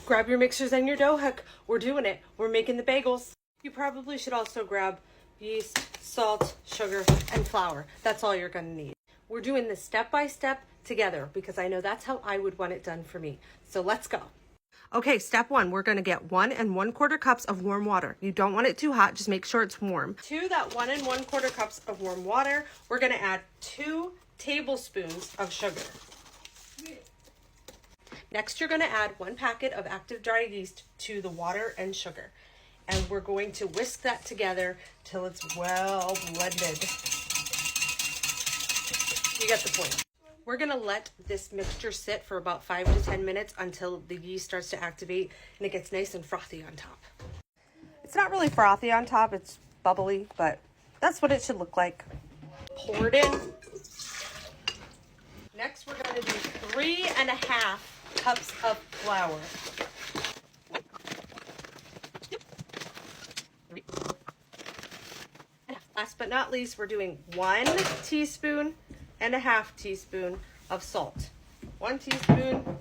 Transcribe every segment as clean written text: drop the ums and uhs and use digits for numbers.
Grab your mixers and your dough hook. We're doing it. We're making the bagels. You probably should also grab yeast, salt, sugar, and flour. That's all you're gonna need. We're doing this step by step together because I know that's how I would want it done for me. So let's go. Okay, step one, we're gonna get 1 1/4 cups of warm water. You don't want it too hot, just make sure it's warm. To that 1 1/4 cups of warm water, we're gonna add 2 tablespoons of sugar. Next, you're gonna add 1 packet of active dry yeast to the water and sugar. And we're going to whisk that together till it's well blended. You get the point. We're gonna let this mixture sit for about 5 to 10 minutes until the yeast starts to activate and it gets nice and frothy on top. It's not really frothy on top, it's bubbly, but that's what it should look like. Pour it in. Next, we're gonna do 3 1/2 cups of flour. Last but not least, we're doing 1 teaspoon and 1/2 teaspoon of salt. 1 teaspoon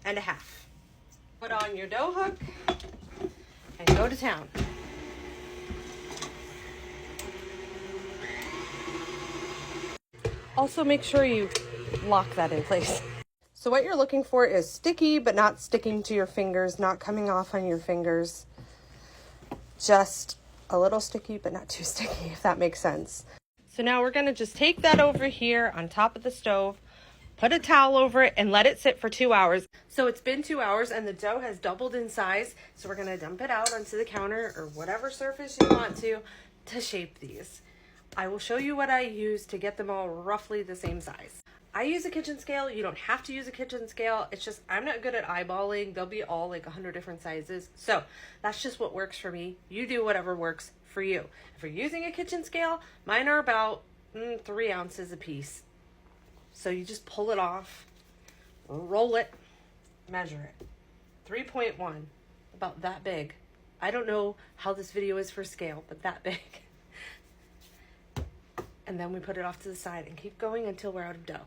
and 1/2. Put on your dough hook and go to town. Also, make sure you lock that in place. So what you're looking for is sticky, but not sticking to your fingers, not coming off on your fingers. Just a little sticky, but not too sticky, if that makes sense. So now we're gonna just take that over here on top of the stove, put a towel over it, and let it sit for 2 hours. So it's been 2 hours and the dough has doubled in size. So we're gonna dump it out onto the counter or whatever surface you want to shape these. I will show you what I use to get them all roughly the same size. I use a kitchen scale. You don't have to use a kitchen scale. It's just, I'm not good at eyeballing. They'll be all like 100 different sizes. So that's just what works for me. You do whatever works for you. If you're using a kitchen scale, mine are about 3 ounces a piece. So you just pull it off, roll it, measure it. 3.1, about that big. I don't know how this video is for scale, but that big. And then we put it off to the side and keep going until we're out of dough.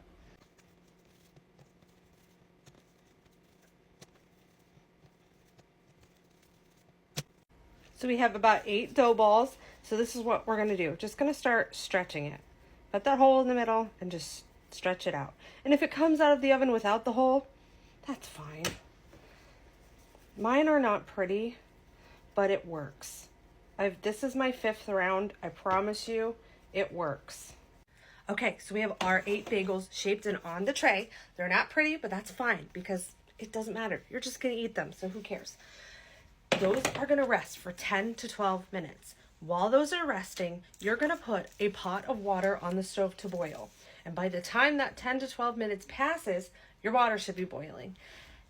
So we have about 8 dough balls. So this is what we're gonna do. Just gonna start stretching it. Put that hole in the middle and just stretch it out. And if it comes out of the oven without the hole, that's fine. Mine are not pretty, but it works. This is my 5th round. I promise you, it works. Okay, so we have our 8 bagels shaped and on the tray. They're not pretty, but that's fine because it doesn't matter. You're just gonna eat them, so who cares? Those are gonna rest for 10 to 12 minutes. While those are resting, you're gonna put a pot of water on the stove to boil. And by the time that 10 to 12 minutes passes, your water should be boiling.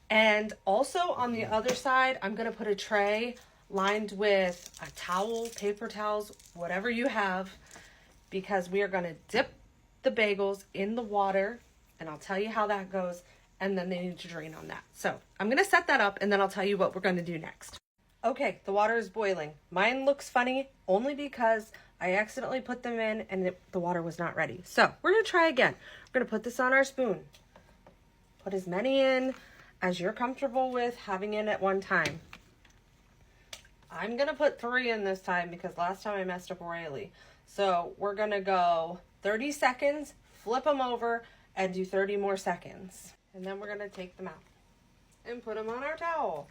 And also on the other side, I'm gonna put a tray lined with a towel, paper towels, whatever you have, because we are gonna dip the bagels in the water, and I'll tell you how that goes, and then they need to drain on that. So I'm gonna set that up and then I'll tell you what we're gonna do next. Okay, the water is boiling. Mine looks funny only because I accidentally put them in and the water was not ready. So we're gonna try again. We're gonna put this on our spoon. Put as many in as you're comfortable with having in at one time. I'm gonna put 3 in this time because last time I messed up royally. So we're gonna go 30 seconds, flip them over, and do 30 more seconds. And then we're gonna take them out and put them on our towel.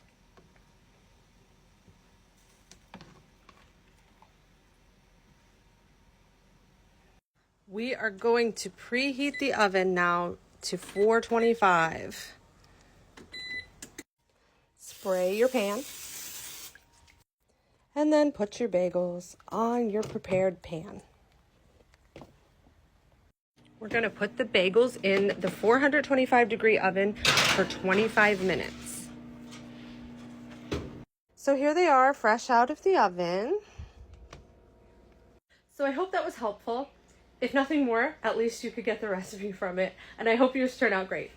We are going to preheat the oven now to 425. Spray your pan. And then put your bagels on your prepared pan. We're gonna put the bagels in the 425-degree oven for 25 minutes. So here they are, fresh out of the oven. So I hope that was helpful. If nothing more, at least you could get the recipe from it. And I hope yours turn out great.